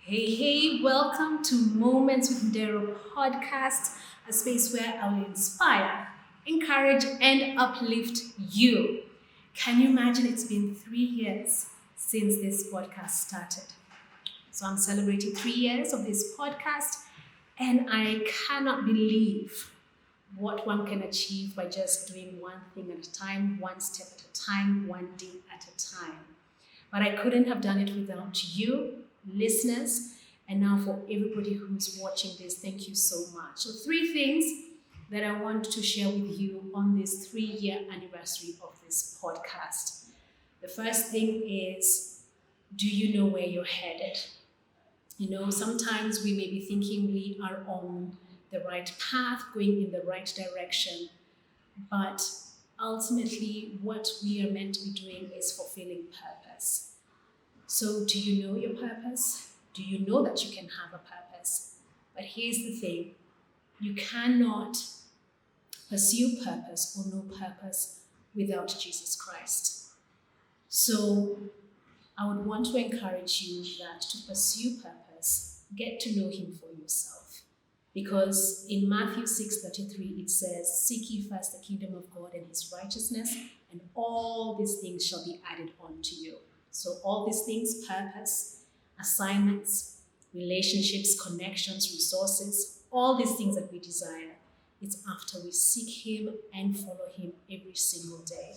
Hey, welcome to Moments with Nderru podcast, a space where I will inspire, encourage, and uplift you. Can you imagine it's been 3 years since this podcast started? So I'm celebrating 3 years of this podcast, and I cannot believe what one can achieve by just doing one thing at a time, one step at a time, one day at a time. But I couldn't have done it without you, listeners, and now for everybody who's watching this, thank you so much. So, three things that I want to share with you on this 3 year anniversary of this podcast. The first thing is, do you know where you're headed? Sometimes we may be thinking we are on the right path, going in the right direction, but ultimately, what we are meant to be doing is fulfilling purpose. So, do you know your purpose? Do you know that you can have a purpose? But here's the thing, you cannot pursue purpose or know purpose without Jesus Christ. So, I would want to encourage you that to pursue purpose, get to know Him for yourself. Because in Matthew 6:33, it says, "Seek ye first the kingdom of God and His righteousness, and all these things shall be added unto you." So all these things, purpose, assignments, relationships, connections, resources, all these things that we desire, it's after we seek Him and follow Him every single day.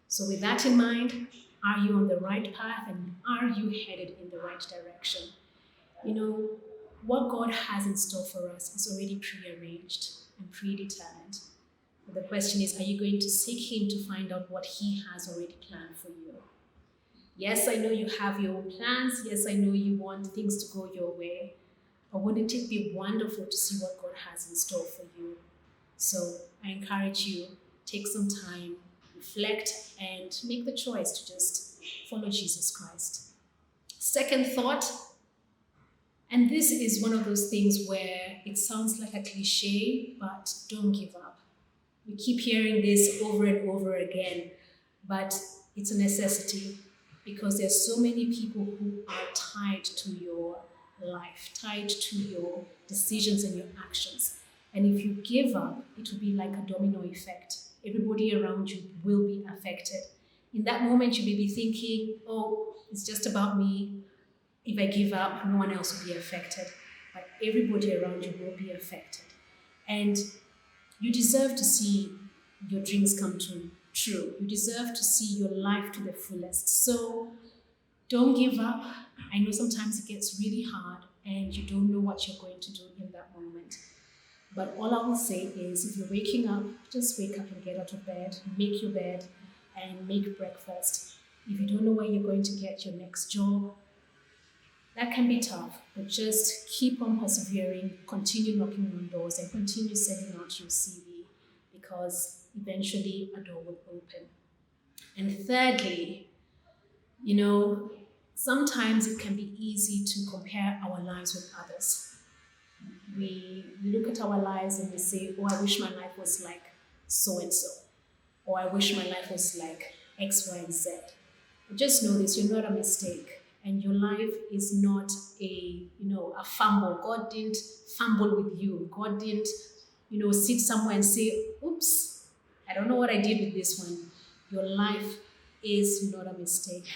So with that in mind, are you on the right path and are you headed in the right direction? What God has in store for us is already prearranged and predetermined. But the question is, are you going to seek Him to find out what He has already planned for you? Yes, I know you have your own plans. Yes, I know you want things to go your way. But wouldn't it be wonderful to see what God has in store for you? So I encourage you, take some time, reflect, and make the choice to just follow Jesus Christ. Second thought, and this is one of those things where it sounds like a cliche, but don't give up. We keep hearing this over and over again, but it's a necessity because there's so many people who are tied to your life, tied to your decisions and your actions. And if you give up, it will be like a domino effect. Everybody around you will be affected. In that moment, you may be thinking, oh, it's just about me. If I give up, no one else will be affected. But everybody around you will be affected. And you deserve to see your dreams come true. You deserve to see your life to the fullest. So don't give up. I know sometimes it gets really hard and you don't know what you're going to do in that moment. But all I will say is, if you're waking up, just wake up and get out of bed, make your bed, and make breakfast. If you don't know where you're going to get your next job, that can be tough, but just keep on persevering, continue knocking on doors, and continue sending out your CV, because eventually a door will open. And thirdly, sometimes it can be easy to compare our lives with others. We look at our lives and we say, oh, I wish my life was like so-and-so, or I wish my life was like X, Y, and Z. But just know this, you're not a mistake, and your life is not a fumble. God didn't fumble with you. God didn't, sit somewhere and say, oops, I don't know what I did with this one. Your life is not a mistake,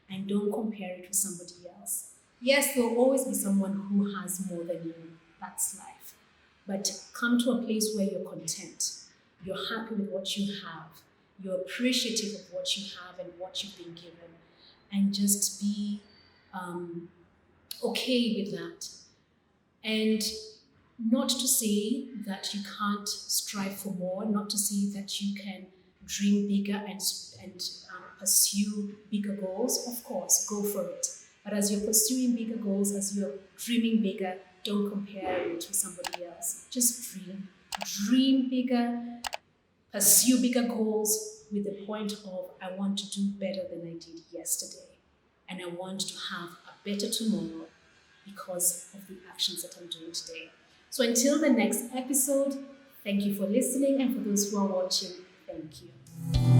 and don't compare it with somebody else. Yes, there will always be someone who has more than you. That's life. But come to a place where you're content. You're happy with what you have. You're appreciative of what you have and what you've been given. And just be okay with that. And not to say that you can't strive for more, not to say that you can dream bigger and pursue bigger goals. Of course, go for it. But as you're pursuing bigger goals, as you're dreaming bigger, don't compare it with somebody else. Just dream. Dream bigger, pursue bigger goals with the point of, I want to do better than I did yesterday. And I want to have a better tomorrow because of the actions that I'm doing today. So until the next episode, thank you for listening. And for those who are watching, thank you.